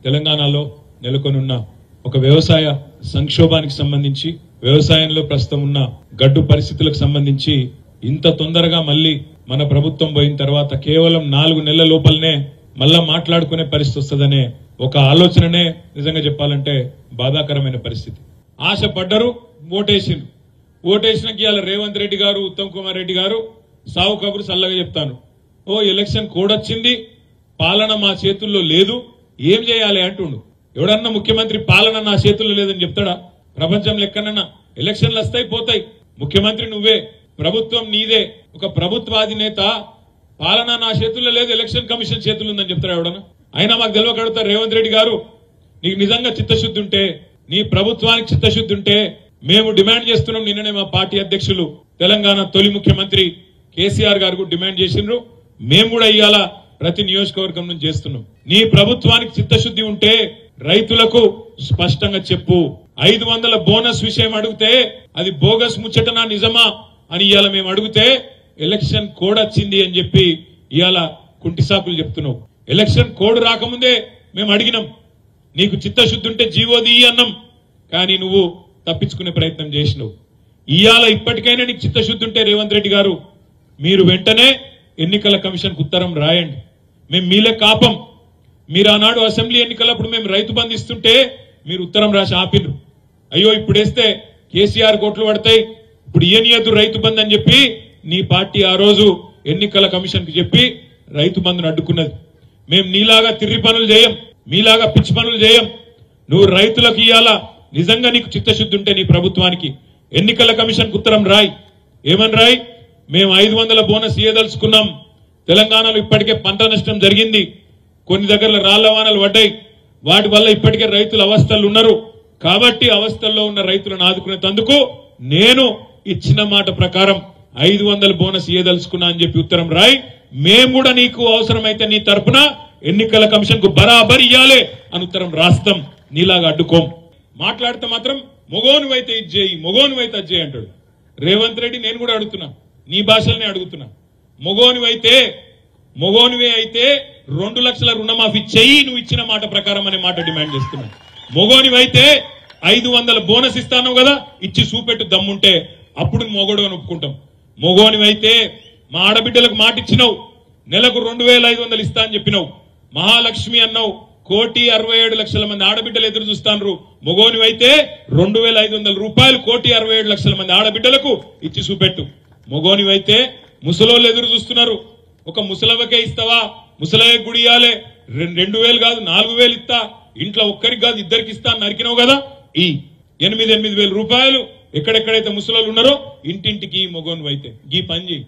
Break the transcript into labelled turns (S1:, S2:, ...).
S1: తెలంగాణలో నెలకొనున్న ఒక వ్యవసాయ సంక్షోభానికి సంబంధించి వ్యవసాయంలో ప్రస్తుతం ఉన్న గడ్డు పరిస్థితులకు సంబంధించి ఇంత తొందరగా మళ్ళీ మన ప్రభుత్వం పోయిన తర్వాత కేవలం 4 నెలల లోపలనే మళ్ళా మాట్లాడుకునే పరిస్థితి వస్తుందనే ఒక ఆలోచననే నిజంగా చెప్పాలంటే బాధాకరమైన పరిస్థితి. ఆశపడ్డరు, ఓటేసినకి ఇవాళ రేవంత్ రెడ్డి గారు, ఉత్తమ్ కుమార్ రెడ్డి గారు సావు కబురు సల్లగా చెప్తాను. ఎలక్షన్ కోడ్ వచ్చింది, పాలన మా చేతుల్లో లేదు, ఏం చేయాలి అంటుండు. ఎవడన్నా ముఖ్యమంత్రి పాలన నా చేతుల్లో లేదని చెప్తాడా? ప్రపంచంలో ఎక్కడన్నా ఎలక్షన్లు వస్తాయి పోతాయి, ముఖ్యమంత్రి నువ్వే, ప్రభుత్వం నీదే. ఒక ప్రభుత్వాధినేత పాలన నా చేతుల్లో లేదు, ఎలక్షన్ కమిషన్ చేతుల్లో ఉందని చెప్తారా ఎవడన్నా? అయినా మాకు తెలియకడుగుతారు, రేవంత్ రెడ్డి గారు నీకు నిజంగా చిత్తశుద్ధి ఉంటే, నీ ప్రభుత్వానికి చిత్తశుద్ధి ఉంటే మేము డిమాండ్ చేస్తున్నాం. నిన్ననే మా పార్టీ అధ్యక్షులు తెలంగాణ తొలి ముఖ్యమంత్రి కేసీఆర్ గారు డిమాండ్ చేసిండ్రు. మేము కూడా ఇవాళ ప్రతి నియోజకవర్గం నుంచి చేస్తున్నాం. నీ ప్రభుత్వానికి చిత్తశుద్ధి ఉంటే రైతులకు స్పష్టంగా చెప్పు. 500 బోనస్ విషయం అడిగితే అది బోగస్ ముచ్చటనా నిజమా అని ఇవాళ మేము అడిగితే ఎలక్షన్ కోడ్ వచ్చింది అని చెప్పి ఇవాళ కుంటి సాకులు చెప్తున్నావు. ఎలక్షన్ కోడ్ రాకముందే మేము అడిగినాం, నీకు చిత్తశుద్ధి ఉంటే జీవోది అన్నాం, కానీ నువ్వు తప్పించుకునే ప్రయత్నం చేసినావు. ఇవాళ ఇప్పటికైనా నీకు చిత్తశుద్ధి ఉంటే రేవంత్ రెడ్డి గారు మీరు వెంటనే ఎన్నికల కమిషన్ కు ఉత్తరం రాయండి. మేము మీలే కాపం. మీరు ఆనాడు అసెంబ్లీ ఎన్నికలప్పుడు మేము రైతు బంధు ఇస్తుంటే మీరు ఉత్తరం రాసి ఆపిన్రు. అయ్యో ఇప్పుడేస్తే కేసీఆర్ కోట్లు పడతాయి, ఇప్పుడు ఇయనియద్దు రైతు బంధు అని చెప్పి నీ పార్టీ ఆ రోజు ఎన్నికల కమిషన్ కు చెప్పి రైతు బంధును అడ్డుకున్నది. మేము నీలాగా తిర్రి పనులు చేయం, మీలాగా పిచ్చి పనులు చేయం. నువ్వు రైతులకు ఇయ్యాలా నిజంగా నీకు చిత్తశుద్ధి ఉంటే నీ ప్రభుత్వానికి ఎన్నికల కమిషన్ కు ఉత్తరం రాయి. ఏమని రాయి? మేము 500 బోనస్ ఇయ్యదలుచుకున్నాం. తెలంగాణలో ఇప్పటికే పంట నష్టం జరిగింది, కొన్ని దగ్గర రాళ్ల వానలు పడ్డాయి, వాటి వల్ల ఇప్పటికే రైతులు అవస్థలు ఉన్నారు. కాబట్టి అవస్థల్లో ఉన్న రైతులను ఆదుకునేందుకు నేను ఇచ్చిన మాట ప్రకారం 500 బోనస్ ఇయ్యదలుచుకున్నా అని చెప్పి ఉత్తరం రాయి. మేము కూడా నీకు అవసరమైతే నీ తరపున ఎన్నికల కమిషన్ కు బరాబర్ ఇయ్యాలి అని ఉత్తరం రాస్తాం. నీలాగా అడ్డుకోం. మాట్లాడితే మాత్రం మొగోనువైతే ఇది చేయి, మొగోనువైతే అది చేయి అంటాడు రేవంత్ రెడ్డి. నేను కూడా అడుగుతున్నా, నీ భాషలనే అడుగుతున్నా. మొగోనివే అయితే 2 లక్షల రుణమాఫీ చెయ్యి నువ్వు ఇచ్చిన మాట ప్రకారం అనే మాట డిమాండ్ చేస్తున్నా. మొగోనివైతే 500 బోనస్ ఇస్తాను కదా, ఇచ్చి చూపెట్టు దమ్ముంటే, అప్పుడు మొగోడు అని ఒప్పుకుంటాం. మొగోనివైతే మా ఆడబిడ్డలకు మాట ఇచ్చినావు, నెలకు 2500 ఇస్తా అని చెప్పినావు. మహాలక్ష్మి అన్నావు, 1,67,00,000 మంది ఆడబిడ్డలు ఎదురు చూస్తాను. మొగోనివైతే 2,500 రూపాయలు 1,67,00,000 మంది ఆడబిడ్డలకు ఇచ్చి చూపెట్టు. మొగోనివైతే ముసలోళ్ళు ఎదురు చూస్తున్నారు, ఒక ముసలవ్వకే ఇస్తావా? ముసలయ్య గుడి ఇయ్యాలే, 2,000 కాదు 4,000 ఇస్తా, ఇంట్లో ఒక్కరికి కాదు ఇద్దరికి ఇస్తా నరికినావు కదా, ఈ 8,000 రూపాయలు ఎక్కడెక్కడైతే ముసలోళ్ళు ఉన్నారో ఇంటింటికి మొగోనివైతే ఈ పని చేయి.